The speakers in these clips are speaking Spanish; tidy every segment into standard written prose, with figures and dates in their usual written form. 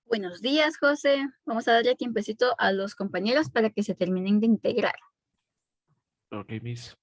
Buenos días, José. Vamos a darle tiempecito a los compañeros para que se terminen de integrar. Ok, Miss.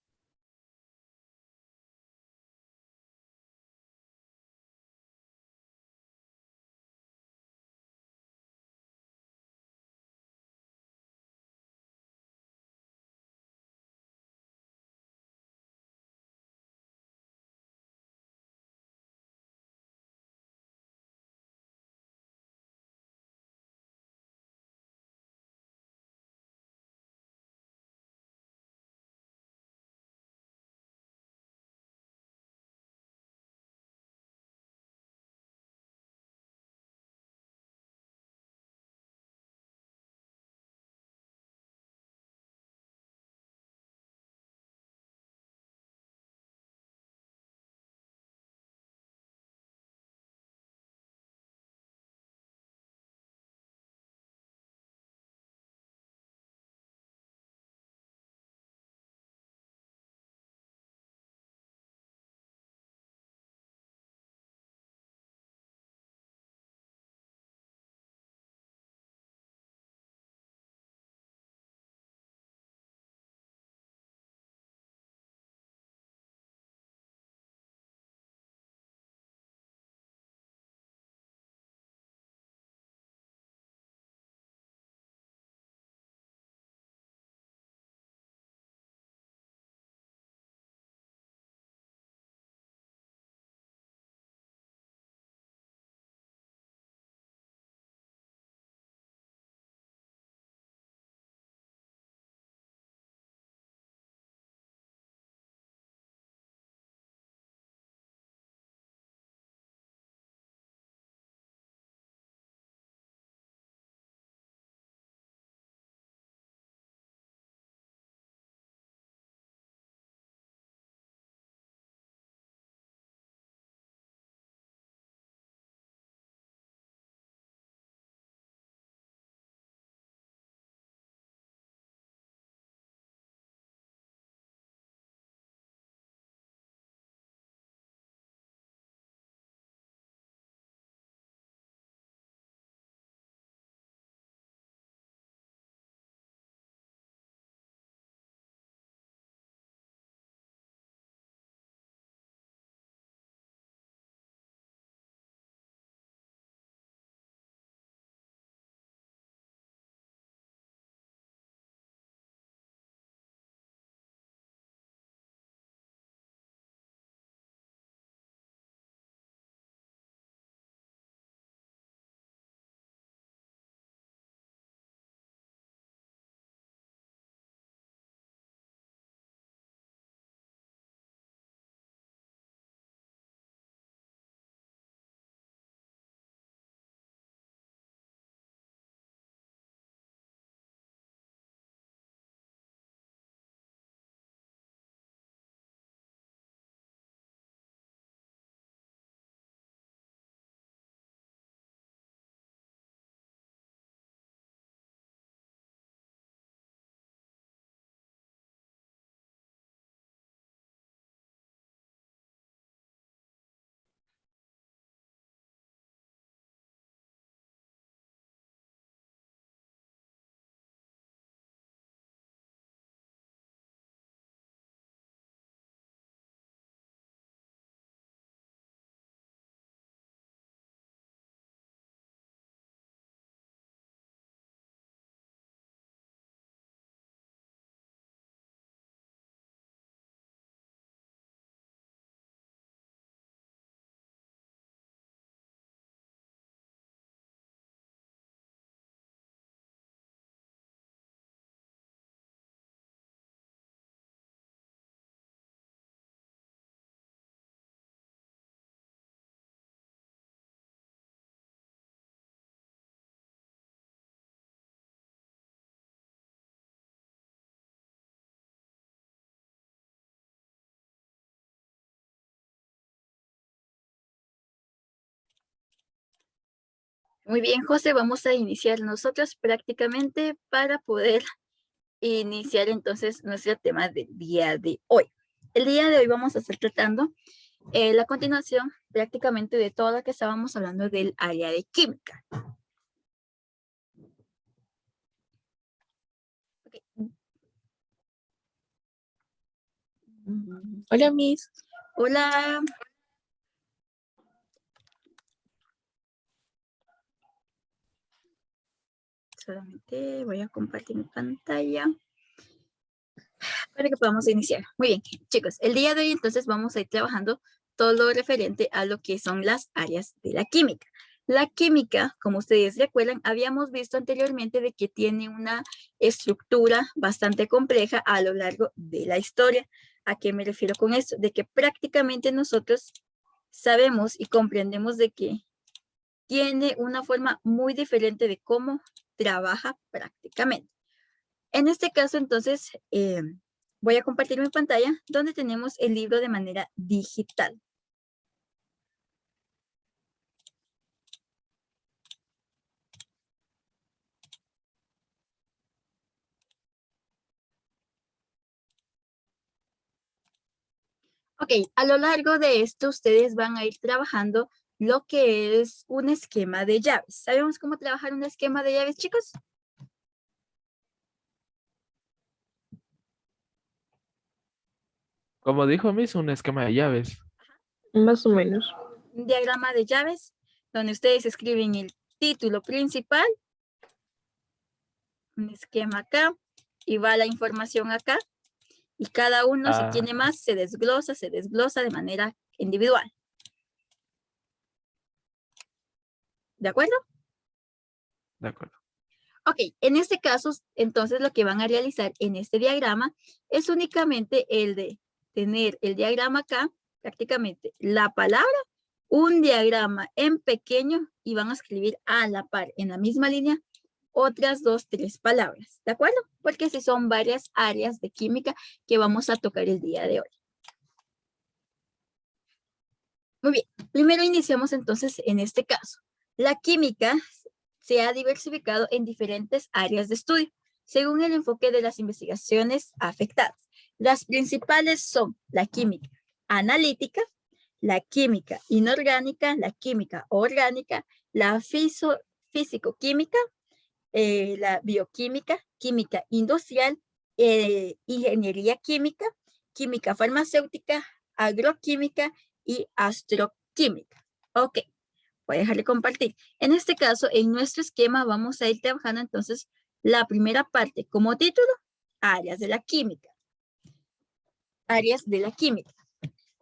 Muy bien, José, vamos a iniciar nosotros prácticamente para poder iniciar entonces nuestro tema del día de hoy. El día de hoy vamos a estar tratando la continuación prácticamente de todo lo que estábamos hablando del área de química. Hola, Miss. Hola. Solamente voy a compartir mi pantalla para que podamos iniciar. Muy bien, chicos, el día de hoy entonces vamos a ir trabajando todo lo referente a lo que son las áreas de la química. La química, como ustedes recuerdan, habíamos visto anteriormente de que tiene una estructura bastante compleja a lo largo de la historia. ¿A qué me refiero con esto? De que prácticamente nosotros sabemos y comprendemos de que tiene una forma muy diferente de cómo trabaja prácticamente. En este caso, entonces, voy a compartir mi pantalla donde tenemos el libro de manera digital. Ok, a lo largo de esto ustedes van a ir trabajando lo que es un esquema de llaves. ¿Sabemos cómo trabajar un esquema de llaves, chicos? Como dijo Miss, un esquema de llaves. Más o menos. Un diagrama de llaves donde ustedes escriben el título principal, un esquema acá, y va la información acá, y cada uno, si tiene más, se desglosa de manera individual. ¿De acuerdo? De acuerdo. Ok, en este caso, entonces lo que van a realizar en este diagrama es únicamente el de tener el diagrama acá, prácticamente la palabra, un diagrama en pequeño y van a escribir a la par, en la misma línea, otras 2, 3 palabras, ¿de acuerdo? Porque si son varias áreas de química que vamos a tocar el día de hoy. Muy bien, primero iniciamos entonces en este caso. La química se ha diversificado en diferentes áreas de estudio, según el enfoque de las investigaciones afectadas. Las principales son la química analítica, la química inorgánica, la química orgánica, la físico-química, la bioquímica, química industrial, ingeniería química, química farmacéutica, agroquímica y astroquímica. Ok, voy a dejarle compartir. En este caso, en nuestro esquema vamos a ir trabajando entonces la primera parte como título, áreas de la química. Áreas de la química.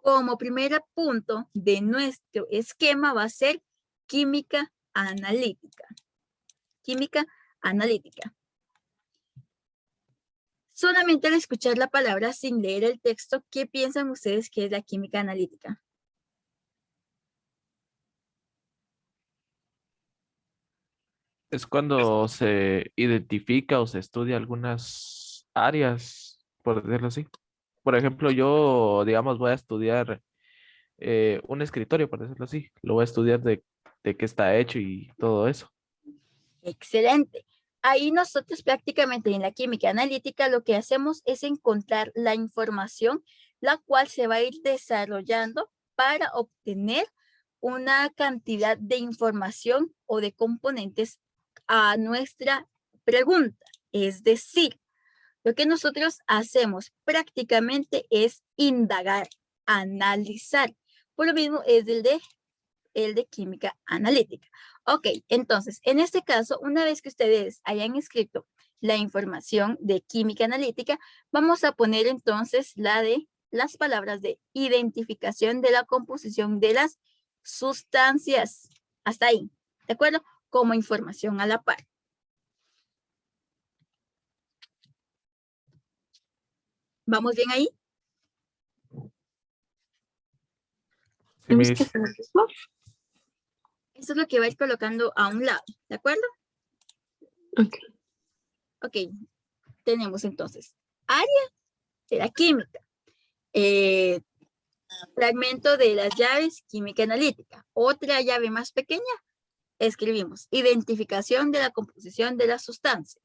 Como primer punto de nuestro esquema va a ser química analítica. Química analítica. Solamente al escuchar la palabra sin leer el texto, ¿qué piensan ustedes que es la química analítica? Es cuando se identifica o se estudia algunas áreas, por decirlo así. Por ejemplo, yo, digamos, voy a estudiar un escritorio, por decirlo así. Lo voy a estudiar de qué está hecho y todo eso. Excelente. Ahí nosotros prácticamente en la química analítica lo que hacemos es encontrar la información, la cual se va a ir desarrollando para obtener una cantidad de información o de componentes a nuestra pregunta. Es decir, lo que nosotros hacemos prácticamente es indagar, analizar. Por lo mismo es el de química analítica. Ok, entonces, en este caso, una vez que ustedes hayan escrito la información de química analítica, vamos a poner entonces la de las palabras de identificación de la composición de las sustancias. Hasta ahí, ¿de acuerdo? Como información a la par. ¿Vamos bien ahí? Sí, ¿Miss qué Miss. es lo mismo? Eso es lo que va a ir colocando a un lado, ¿de acuerdo? Ok. Ok, tenemos entonces área de la química. Fragmento de las llaves química analítica. Otra llave más pequeña, escribimos identificación de la composición de la sustancia.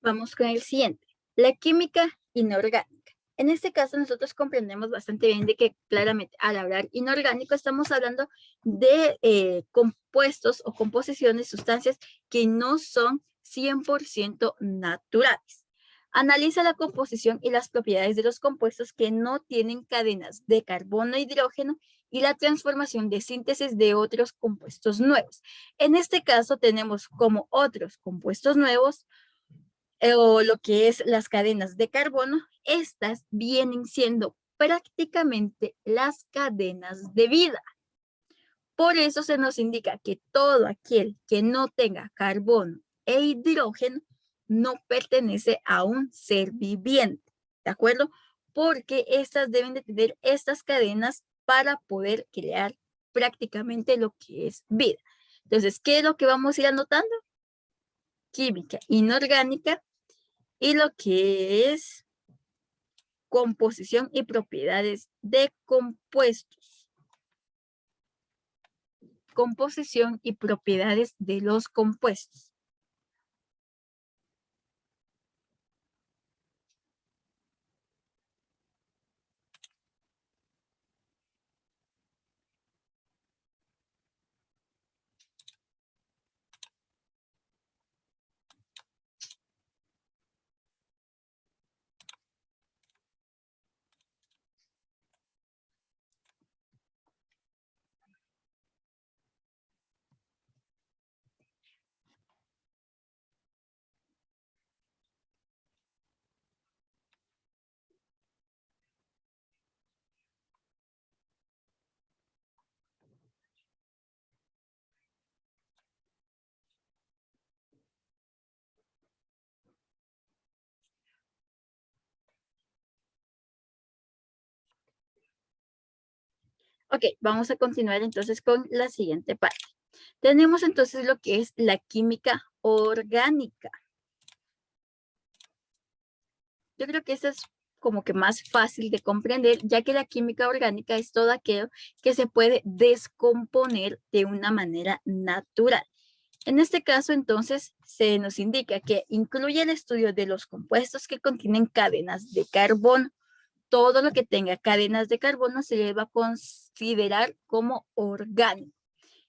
Vamos con el siguiente, la química inorgánica. En este caso nosotros comprendemos bastante bien de que claramente al hablar inorgánico estamos hablando de compuestos o composiciones, sustancias que no son 100% naturales. Analiza la composición y las propiedades de los compuestos que no tienen cadenas de carbono e hidrógeno y la transformación de síntesis de otros compuestos nuevos. En este caso tenemos como otros compuestos nuevos o lo que es las cadenas de carbono, estas vienen siendo prácticamente las cadenas de vida. Por eso se nos indica que todo aquel que no tenga carbono e hidrógeno no pertenece a un ser viviente, ¿de acuerdo? Porque estas deben de tener estas cadenas para poder crear prácticamente lo que es vida. Entonces, ¿qué es lo que vamos a ir anotando? Química inorgánica y lo que es composición y propiedades de compuestos. Composición y propiedades de los compuestos. Ok, vamos a continuar entonces con la siguiente parte. Tenemos entonces lo que es la química orgánica. Yo creo que esta es como que más fácil de comprender, ya que la química orgánica es todo aquello que se puede descomponer de una manera natural. En este caso, entonces, se nos indica que incluye el estudio de los compuestos que contienen cadenas de carbono. Todo lo que tenga cadenas de carbono se le va a considerar como orgánico.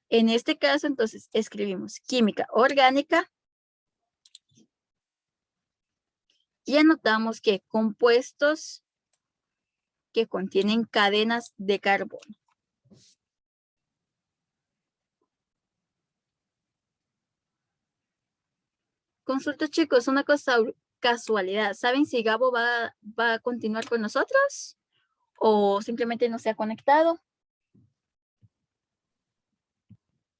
En este caso, entonces, escribimos química orgánica y anotamos que compuestos que contienen cadenas de carbono. Consulta, chicos, una cosa, casualidad. ¿Saben si Gabo va a continuar con nosotros o simplemente no se ha conectado?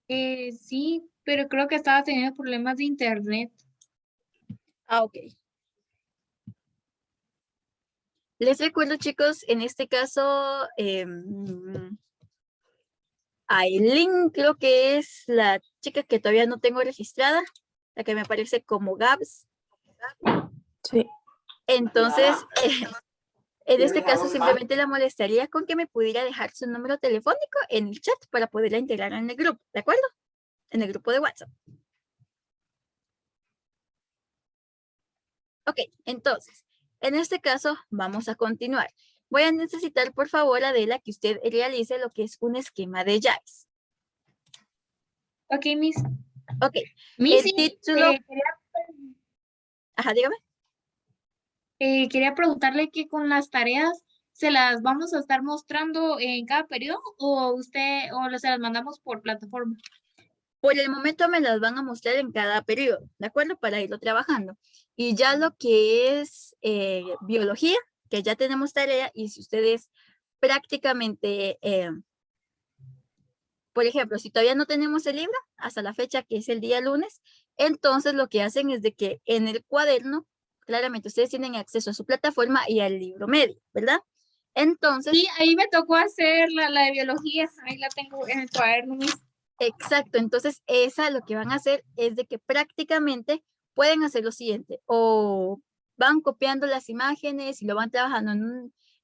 Sí, pero creo que estaba teniendo problemas de internet. Ah, ok. Les recuerdo, chicos, en este caso, Aileen creo que es la chica que todavía no tengo registrada, la que me aparece como Gabs. Sí. Entonces, en este caso simplemente la molestaría con que me pudiera dejar su número telefónico en el chat para poderla integrar en el grupo, ¿de acuerdo? En el grupo de WhatsApp. Ok, entonces, en este caso vamos a continuar. Voy a necesitar, por favor, Adela, que usted realice lo que es un esquema de llaves. Ok, Miss. Ok, Miss, el título... Ajá, dígame. Quería preguntarle que con las tareas se las vamos a estar mostrando en cada periodo o se las mandamos por plataforma. Por el momento me las van a mostrar en cada periodo, ¿de acuerdo? Para irlo trabajando. Y ya lo que es biología, que ya tenemos tarea, y si ustedes prácticamente, por ejemplo, si todavía no tenemos el libro, hasta la fecha que es el día lunes, entonces lo que hacen es de que en el cuaderno, claramente ustedes tienen acceso a su plataforma y al libro medio, ¿verdad? Entonces... Sí, ahí me tocó hacer la de biología, ahí la tengo en el cuaderno, Miss. Exacto, entonces esa lo que van a hacer es de que prácticamente pueden hacer lo siguiente, o van copiando las imágenes y lo van trabajando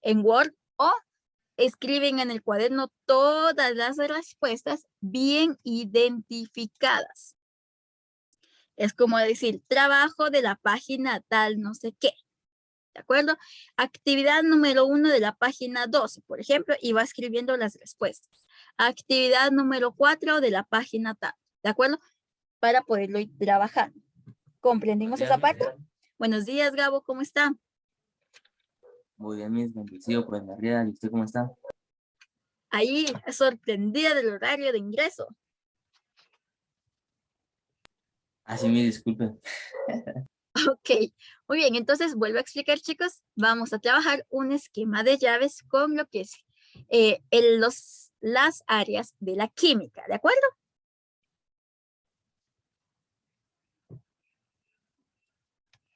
en Word, o escriben en el cuaderno todas las respuestas bien identificadas. Es como decir, trabajo de la página tal, no sé qué. ¿De acuerdo? Actividad número 1 de la página 12, por ejemplo, y va escribiendo las respuestas. Actividad número 4 de la página tal. ¿De acuerdo? Para poderlo ir trabajando. ¿Comprendimos esa parte? Buenos días, Gabo, ¿cómo está? Muy bien, mis bendecido por la vida. ¿Y usted cómo está? Ahí, sorprendida del horario de ingreso. Así me disculpe. Ok, muy bien, entonces vuelvo a explicar, chicos. Vamos a trabajar un esquema de llaves con lo que es las áreas de la química, ¿de acuerdo?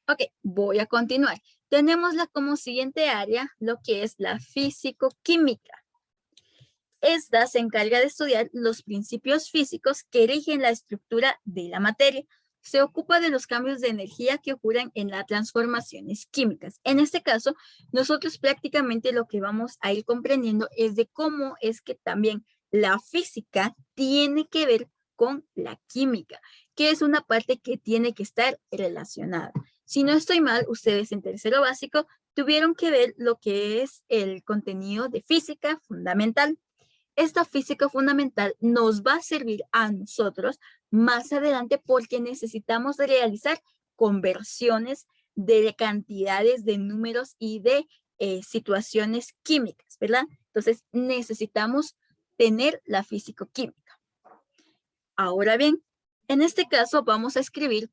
Ok, voy a continuar. Tenemosla como siguiente área lo que es la físico-química. Esta se encarga de estudiar los principios físicos que rigen la estructura de la materia. Se ocupa de los cambios de energía que ocurren en las transformaciones químicas. En este caso, nosotros prácticamente lo que vamos a ir comprendiendo es de cómo es que también la física tiene que ver con la química, que es una parte que tiene que estar relacionada. Si no estoy mal, ustedes en tercero básico tuvieron que ver lo que es el contenido de física fundamental. Esta física fundamental nos va a servir a nosotros más adelante porque necesitamos realizar conversiones de cantidades de números y de situaciones químicas, ¿verdad? Entonces necesitamos tener la físico-química. Ahora bien, en este caso vamos a escribir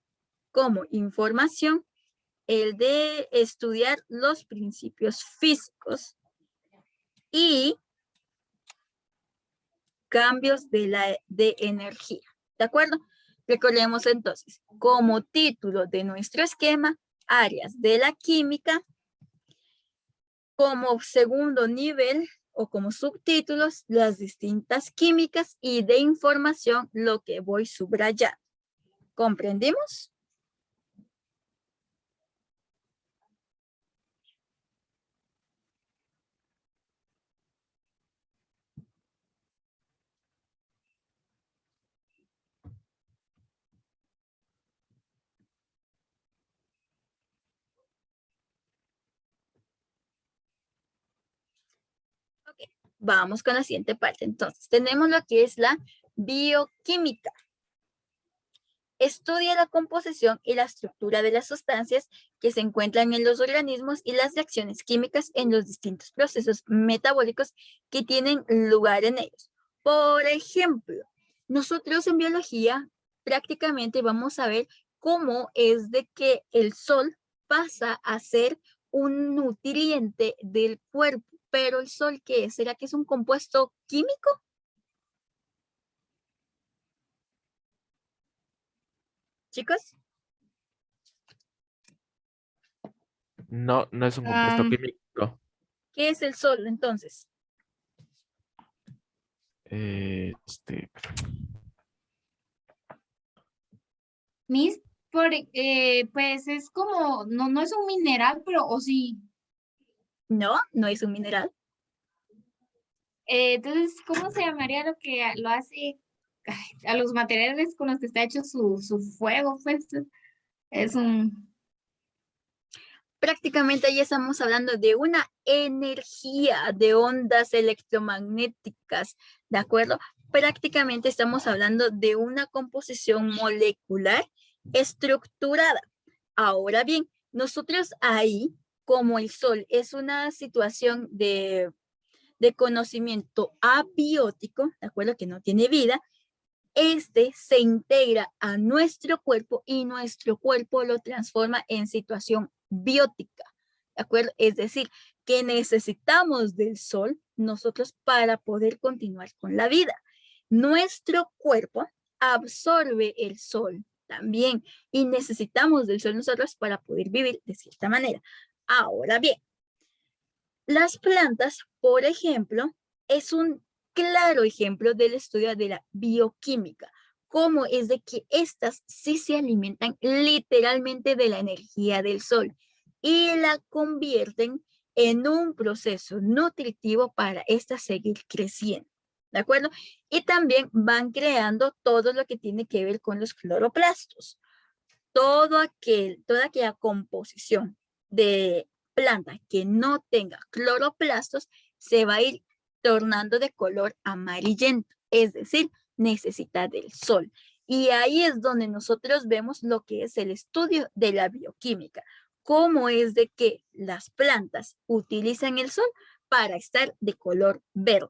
como información el de estudiar los principios físicos y cambios de energía. ¿De acuerdo? Recordemos entonces, como título de nuestro esquema, áreas de la química, como segundo nivel o como subtítulos, las distintas químicas y de información, lo que voy subrayando. ¿Comprendimos? Vamos con la siguiente parte. Entonces, tenemos lo que es la bioquímica. Estudia la composición y la estructura de las sustancias que se encuentran en los organismos y las reacciones químicas en los distintos procesos metabólicos que tienen lugar en ellos. Por ejemplo, nosotros en biología prácticamente vamos a ver cómo es de que el sol pasa a ser un nutriente del cuerpo. Pero el sol, ¿qué es? ¿Será que es un compuesto químico? Chicos, No, no es un compuesto químico. ¿qué es el sol entonces? Este, Miss, pues es como, no es un mineral, pero o sí. No, no es un mineral. Entonces, ¿cómo se llamaría lo que lo hace a los materiales con los que está hecho su fuego? Pues es un... Prácticamente ahí estamos hablando de una energía de ondas electromagnéticas, ¿de acuerdo? Prácticamente estamos hablando de una composición molecular estructurada. Ahora bien, nosotros ahí, como el Sol es una situación de conocimiento abiótico, ¿de acuerdo? Que no tiene vida, este se integra a nuestro cuerpo y nuestro cuerpo lo transforma en situación biótica, ¿de acuerdo? Es decir, que necesitamos del sol nosotros para poder continuar con la vida. Nuestro cuerpo absorbe el sol también y necesitamos del sol nosotros para poder vivir de cierta manera. Ahora bien, las plantas, por ejemplo, es un claro ejemplo del estudio de la bioquímica, cómo es de que estas sí se alimentan literalmente de la energía del sol y la convierten en un proceso nutritivo para esta seguir creciendo, ¿de acuerdo? Y también van creando todo lo que tiene que ver con los cloroplastos. toda aquella composición de planta que no tenga cloroplastos se va a ir tornando de color amarillento, es decir, necesita del sol. Y ahí es donde nosotros vemos lo que es el estudio de la bioquímica, cómo es de que las plantas utilizan el sol para estar de color verde.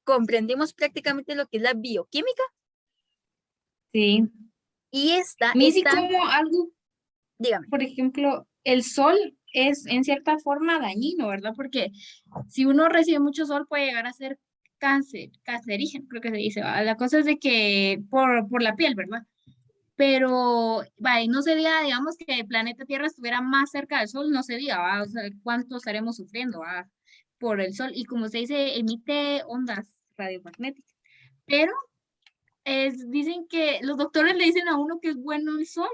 ¿Comprendimos prácticamente lo que es la bioquímica? Sí. Y esta, Missy, como algo, dígame. por ejemplo, el sol es en cierta forma dañino, ¿verdad? Porque si uno recibe mucho sol puede llegar a ser cancerígeno, creo que se dice, ¿va? La cosa es de que por la piel, ¿verdad? Pero, vaya, no se diga, digamos, que el planeta Tierra estuviera más cerca del sol, no se diga, ¿va? O sea, cuánto estaremos sufriendo, ¿va? Por el sol. Y como se dice, emite ondas radiomagnéticas. Pero dicen que los doctores le dicen a uno que es bueno el sol.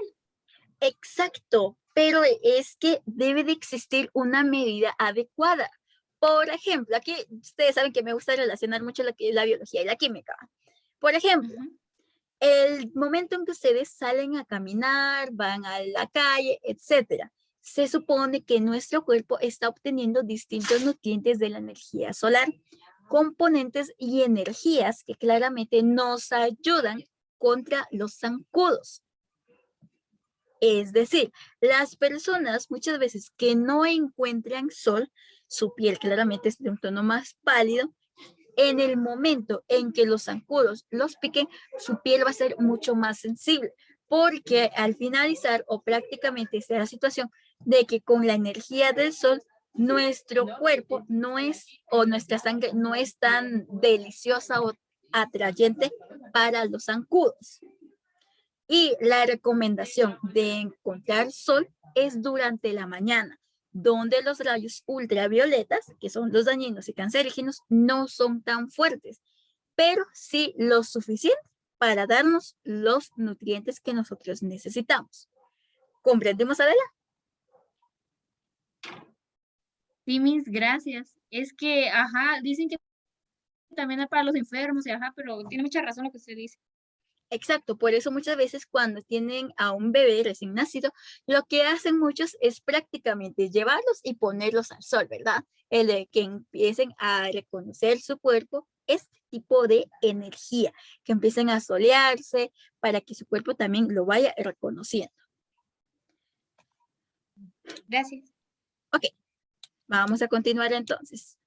Exacto, pero es que debe de existir una medida adecuada. Por ejemplo, aquí ustedes saben que me gusta relacionar mucho lo que es la biología y la química. Por ejemplo, el momento en que ustedes salen a caminar, van a la calle, etcétera, se supone que nuestro cuerpo está obteniendo distintos nutrientes de la energía solar, componentes y energías que claramente nos ayudan contra los zancudos. Es decir, las personas muchas veces que no encuentran sol, su piel claramente es de un tono más pálido. En el momento en que los zancudos los piquen, su piel va a ser mucho más sensible, porque al finalizar o prácticamente está la situación de que con la energía del sol, nuestro cuerpo no es, o nuestra sangre no es tan deliciosa o atrayente para los zancudos. Y la recomendación de encontrar sol es durante la mañana, donde los rayos ultravioletas, que son los dañinos y cancerígenos, no son tan fuertes, pero sí lo suficiente para darnos los nutrientes que nosotros necesitamos. ¿Comprendimos, Adela? Sí, mis gracias. Es que, ajá, dicen que también es para los enfermos, y ajá, pero tiene mucha razón lo que usted dice. Exacto, por eso muchas veces cuando tienen a un bebé recién nacido, lo que hacen muchos es prácticamente llevarlos y ponerlos al sol, ¿verdad? El de que empiecen a reconocer su cuerpo, este tipo de energía, que empiecen a solearse para que su cuerpo también lo vaya reconociendo. Gracias. Ok, vamos a continuar entonces.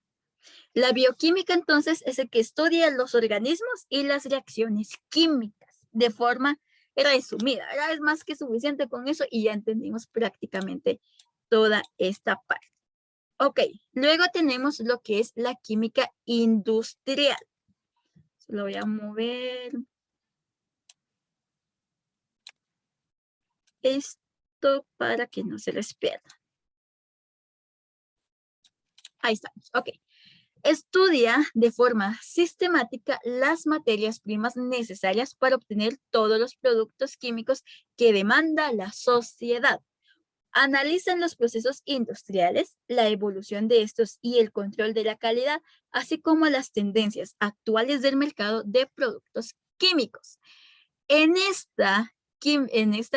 La bioquímica entonces es el que estudia los organismos y las reacciones químicas de forma resumida. Ya es más que suficiente con eso y ya entendimos prácticamente toda esta parte. Ok, luego tenemos lo que es la química industrial. Lo voy a mover. Esto para que no se les pierda. Ahí estamos, ok. Estudia de forma sistemática las materias primas necesarias para obtener todos los productos químicos que demanda la sociedad. Analizan los procesos industriales, la evolución de estos y el control de la calidad, así como las tendencias actuales del mercado de productos químicos. En esta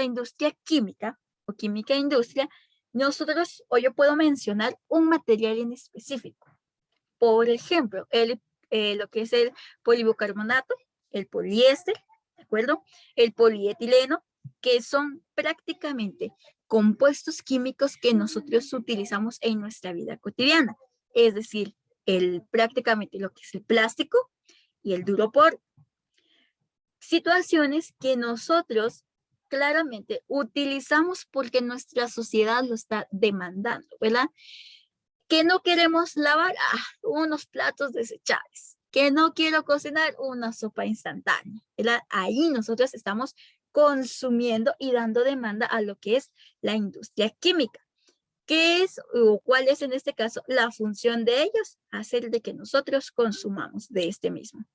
industria química o química industria, nosotros, o yo puedo mencionar un material en específico. Por ejemplo, lo que es el polibicarbonato, el poliéster, ¿de acuerdo? El polietileno, que son prácticamente compuestos químicos que nosotros utilizamos en nuestra vida cotidiana. Es decir, prácticamente lo que es el plástico y el duropor. Situaciones que nosotros claramente utilizamos porque nuestra sociedad lo está demandando, ¿verdad? Que no queremos lavar, unos platos desechables. Que no quiero cocinar, una sopa instantánea, ¿verdad? Ahí nosotros estamos consumiendo y dando demanda a lo que es la industria química. ¿Qué es o cuál es en este caso la función de ellos? Hacer de que nosotros consumamos de este mismo.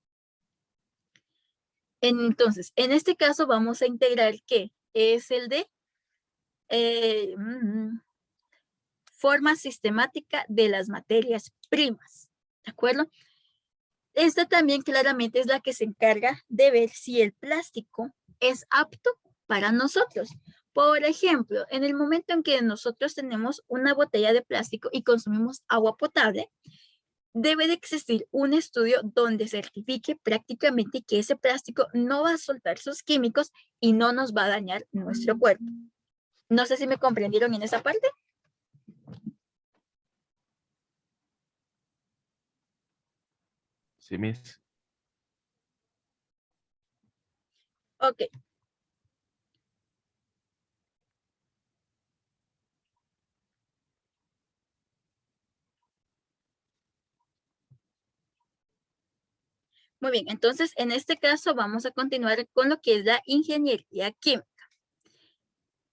Entonces, en este caso vamos a integrar ¿qué? Es el de forma sistemática de las materias primas, ¿de acuerdo? Esta también claramente es la que se encarga de ver si el plástico es apto para nosotros. Por ejemplo, en el momento en que nosotros tenemos una botella de plástico y consumimos agua potable, debe de existir un estudio donde certifique prácticamente que ese plástico no va a soltar sus químicos y no nos va a dañar nuestro cuerpo. No sé si me comprendieron en esa parte. Sí, Miss. Ok. Muy bien, entonces en este caso vamos a continuar con lo que es la ingeniería química.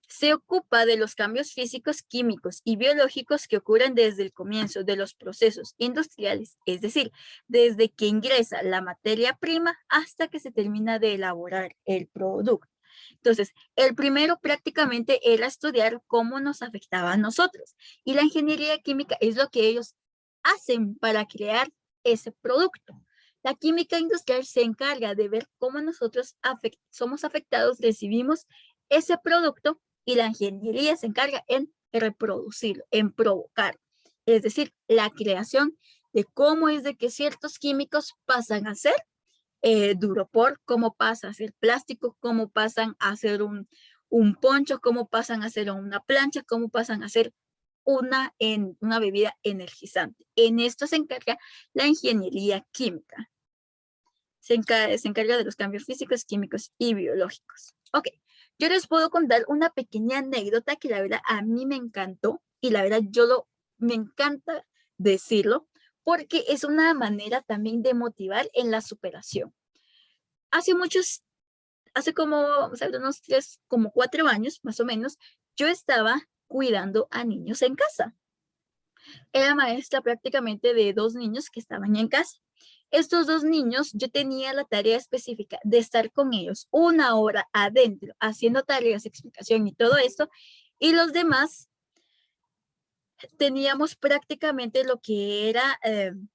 Se ocupa de los cambios físicos, químicos y biológicos que ocurren desde el comienzo de los procesos industriales, es decir, desde que ingresa la materia prima hasta que se termina de elaborar el producto. Entonces, el primero prácticamente era estudiar cómo nos afectaba a nosotros y la ingeniería química es lo que ellos hacen para crear ese producto. La química industrial se encarga de ver cómo nosotros somos afectados, recibimos ese producto y la ingeniería se encarga en reproducirlo, en provocar. Es decir, la creación de cómo es de que ciertos químicos pasan a ser duropor, cómo pasa a ser plástico, cómo pasan a ser un poncho, cómo pasan a ser una plancha, cómo pasan a ser una bebida energizante. En esto se encarga la ingeniería química. Se encarga de los cambios físicos, químicos y biológicos. Ok, yo les puedo contar una pequeña anécdota que la verdad a mí me encantó y la verdad me encanta decirlo porque es una manera también de motivar en la superación. Hace como, o sea, unos 4 años más o menos, yo estaba cuidando a niños en casa. Era maestra prácticamente de 2 niños que estaban en casa. Estos 2 niños, yo tenía la tarea específica de estar con ellos 1 hora adentro, haciendo tareas, explicación y todo esto, y los demás teníamos prácticamente lo que era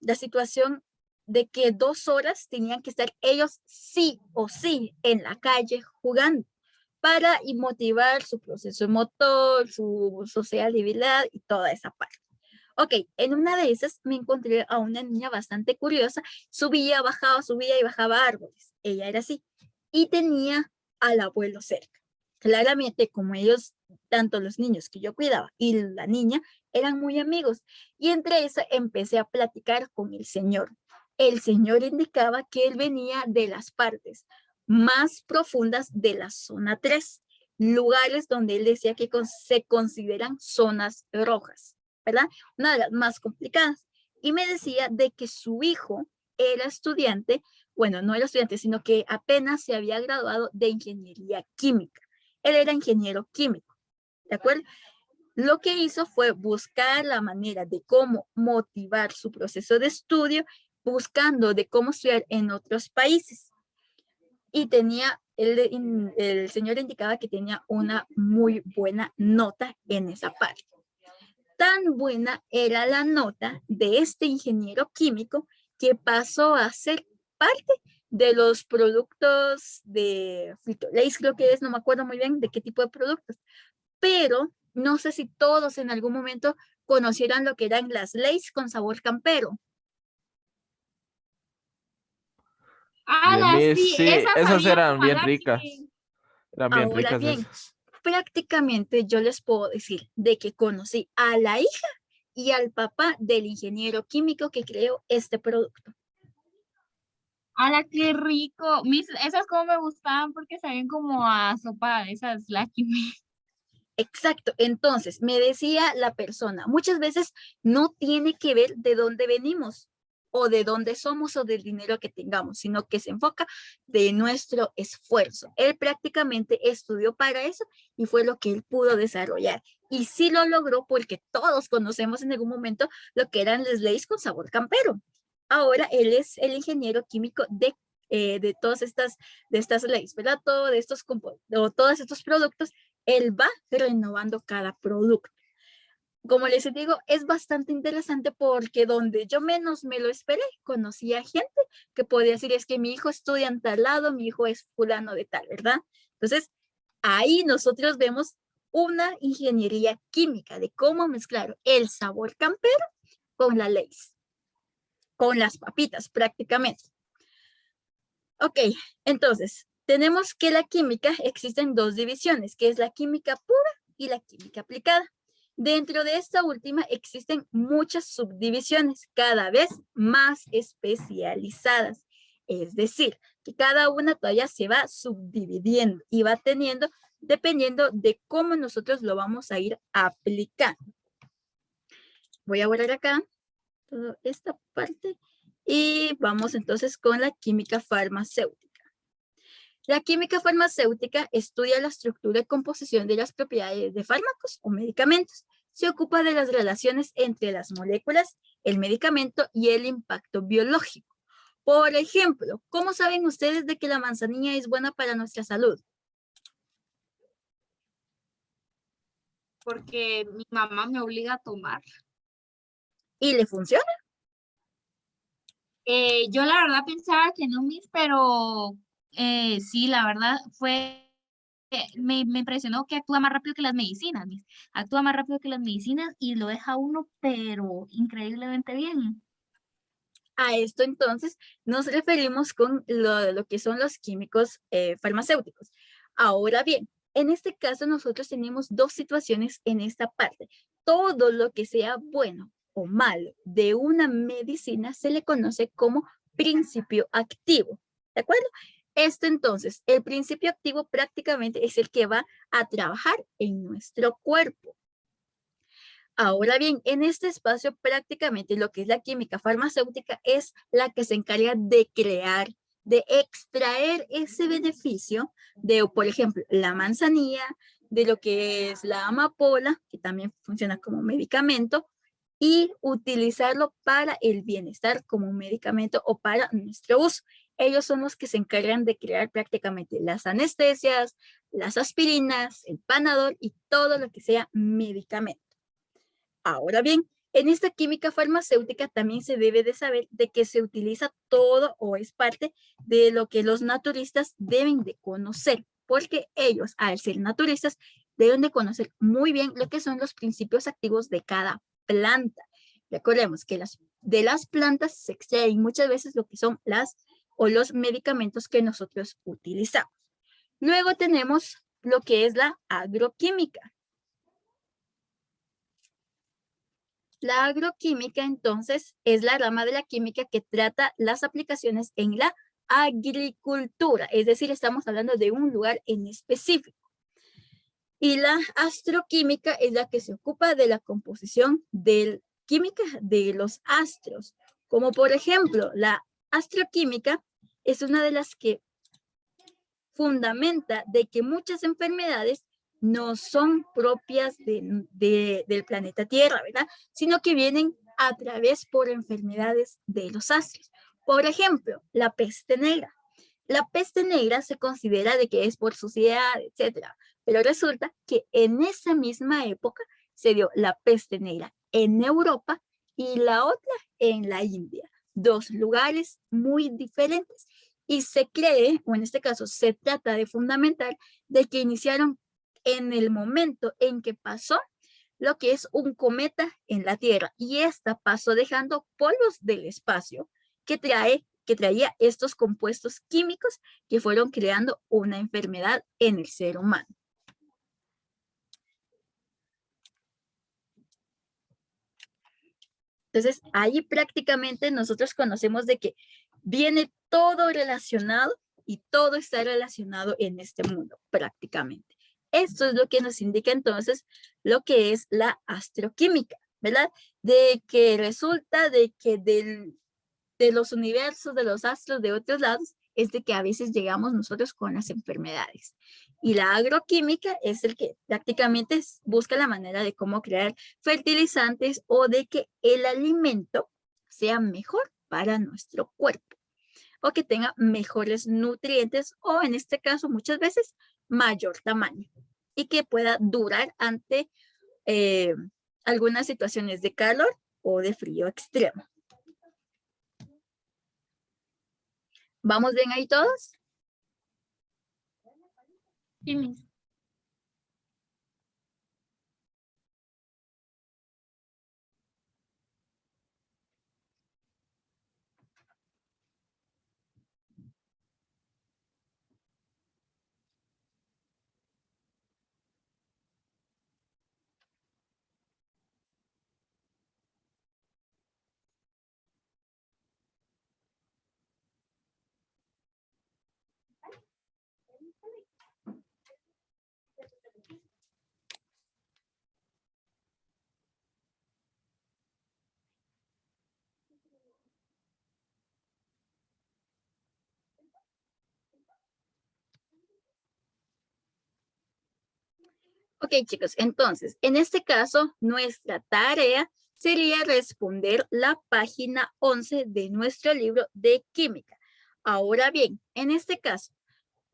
la situación de que 2 horas tenían que estar ellos sí o sí en la calle jugando para motivar su proceso motor, su sociabilidad y toda esa parte. Ok, en una de esas me encontré a una niña bastante curiosa, subía y bajaba árboles, ella era así, y tenía al abuelo cerca. Claramente, como ellos, tanto los niños que yo cuidaba y la niña, eran muy amigos, y entre eso empecé a platicar con el señor. El señor indicaba que él venía de las partes más profundas de la zona 3, lugares donde él decía que se consideran zonas rojas, ¿verdad? Una de las más complicadas. Y me decía de que su hijo era estudiante, bueno, no era estudiante, sino que apenas se había graduado de ingeniería química. Él era ingeniero químico, ¿de acuerdo? Lo que hizo fue buscar la manera de cómo motivar su proceso de estudio, buscando de cómo estudiar en otros países. Y el señor indicaba que tenía una muy buena nota en esa parte. Tan buena era la nota de este ingeniero químico que pasó a ser parte de los productos de Frito-Lays, creo que es, no me acuerdo muy bien de qué tipo de productos, pero no sé si todos en algún momento conocieran lo que eran las Lays con sabor campero. Miss, Sí, sí, esas esas sabían eran como bien a ricas. Daki. Eran bien Ahora ricas bien, esas. prácticamente yo les puedo decir de que conocí a la hija y al papá del ingeniero químico que creó este producto. ¡Hala, qué rico! Esas como me gustaban porque sabían como a sopa de esas Lucky Me. Exacto, entonces me decía la persona, muchas veces no tiene que ver de dónde venimos o de dónde somos o del dinero que tengamos, sino que se enfoca de nuestro esfuerzo. Él prácticamente estudió para eso y fue lo que él pudo desarrollar. Y sí lo logró porque todos conocemos en algún momento lo que eran las leyes con sabor campero. Ahora él es el ingeniero químico de todas estas leyes, ¿verdad? Todos estos productos, él va renovando cada producto. Como les digo, es bastante interesante porque donde yo menos me lo esperé, conocí a gente que podía decir, es que mi hijo estudia en tal lado, mi hijo es fulano de tal, ¿verdad? Entonces, Ahí nosotros vemos una ingeniería química de cómo mezclar el sabor campero con la Lay's, con las papitas prácticamente. Ok, entonces tenemos que la química existen dos divisiones, que es la química pura y la química aplicada. Dentro de esta última existen muchas subdivisiones, cada vez más especializadas. Es decir, que cada una todavía se va subdividiendo y va teniendo, dependiendo de cómo nosotros lo vamos a ir aplicando. Voy a borrar acá toda esta parte y vamos entonces con la química farmacéutica. La química farmacéutica estudia la estructura y composición de las propiedades de fármacos o medicamentos. Se ocupa de las relaciones entre las moléculas, el medicamento y el impacto biológico. Por ejemplo, ¿cómo saben ustedes de que la manzanilla es buena para nuestra salud? Porque mi mamá me obliga a tomar. ¿Y le funciona? Yo la verdad pensaba que no, Miss, pero sí, la verdad me impresionó que actúa más rápido que las medicinas, Miss. Actúa más rápido que las medicinas y lo deja uno, pero increíblemente bien. A esto entonces nos referimos con lo que son los químicos farmacéuticos. Ahora bien, en este caso nosotros tenemos dos situaciones en esta parte. Todo lo que sea bueno o malo de una medicina se le conoce como principio activo, ¿de acuerdo? Esto entonces, el principio activo prácticamente es el que va a trabajar en nuestro cuerpo. Ahora bien, en este espacio prácticamente lo que es la química farmacéutica es la que se encarga de crear, de extraer ese beneficio de, por ejemplo, la manzanilla, de lo que es la amapola, que también funciona como medicamento, y utilizarlo para el bienestar como un medicamento o para nuestro uso. Ellos son los que se encargan de crear prácticamente las anestesias, las aspirinas, el Panadol y todo lo que sea medicamento. Ahora bien, en esta química farmacéutica también se debe de saber de que se utiliza todo o es parte de lo que los naturistas deben de conocer, porque ellos, al ser naturistas, deben de conocer muy bien lo que son los principios activos de cada planta. Recordemos que de las plantas se extraen muchas veces lo que son los medicamentos que nosotros utilizamos. Luego tenemos lo que es la agroquímica. La agroquímica, entonces, es la rama de la química que trata las aplicaciones en la agricultura, es decir, estamos hablando de un lugar en específico. Y la astroquímica es la que se ocupa de la composición química de los astros, como por ejemplo, la astroquímica es una de las que fundamenta de que muchas enfermedades no son propias del planeta Tierra, ¿verdad? Sino que vienen a través por enfermedades de los astros. Por ejemplo, la peste negra. La peste negra se considera de que es por suciedad, etcétera, pero resulta que en esa misma época se dio la peste negra en Europa y la otra en la India. Dos lugares muy diferentes. Y se cree, o en este caso se trata de fundamentar, de que iniciaron en el momento en que pasó lo que es un cometa en la Tierra. Y esta pasó dejando polvos del espacio que traía estos compuestos químicos que fueron creando una enfermedad en el ser humano. Entonces, ahí prácticamente nosotros conocemos de que viene todo relacionado y todo está relacionado en este mundo, prácticamente. Esto es lo que nos indica entonces lo que es la astroquímica, ¿verdad? De que resulta de que de los universos, de los astros, de otros lados, es de que a veces llegamos nosotros con las enfermedades. Y la agroquímica es el que prácticamente busca la manera de cómo crear fertilizantes o de que el alimento sea mejor para nuestro cuerpo o que tenga mejores nutrientes o en este caso muchas veces mayor tamaño y que pueda durar ante algunas situaciones de calor o de frío extremo. ¿Vamos bien ahí todos? Sí, Miss. Ok, chicos, entonces, en este caso, nuestra tarea sería responder la página 11 de nuestro libro de química. Ahora bien, en este caso,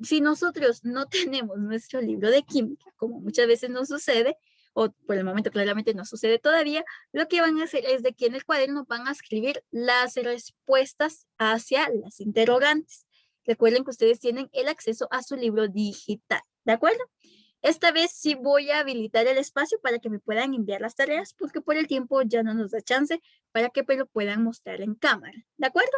si nosotros no tenemos nuestro libro de química, como muchas veces nos sucede, o por el momento claramente no sucede todavía, lo que van a hacer es de que en el cuaderno van a escribir las respuestas hacia las interrogantes. Recuerden que ustedes tienen el acceso a su libro digital, ¿de acuerdo? Esta vez sí voy a habilitar el espacio para que me puedan enviar las tareas, porque por el tiempo ya no nos da chance para que me lo puedan mostrar en cámara, ¿de acuerdo?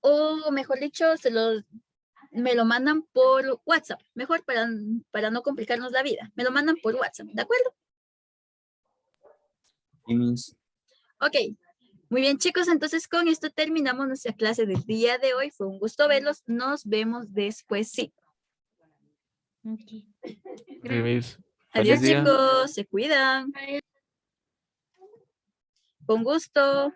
O mejor dicho, me lo mandan por WhatsApp, mejor para no complicarnos la vida. Me lo mandan por WhatsApp, ¿de acuerdo? Y mis, Ok, muy bien chicos, entonces con esto terminamos nuestra clase del día de hoy. Fue un gusto verlos, nos vemos después, sí. Ok. Ok, Miss. Adiós Feliz día. chicos, se cuidan. Con gusto.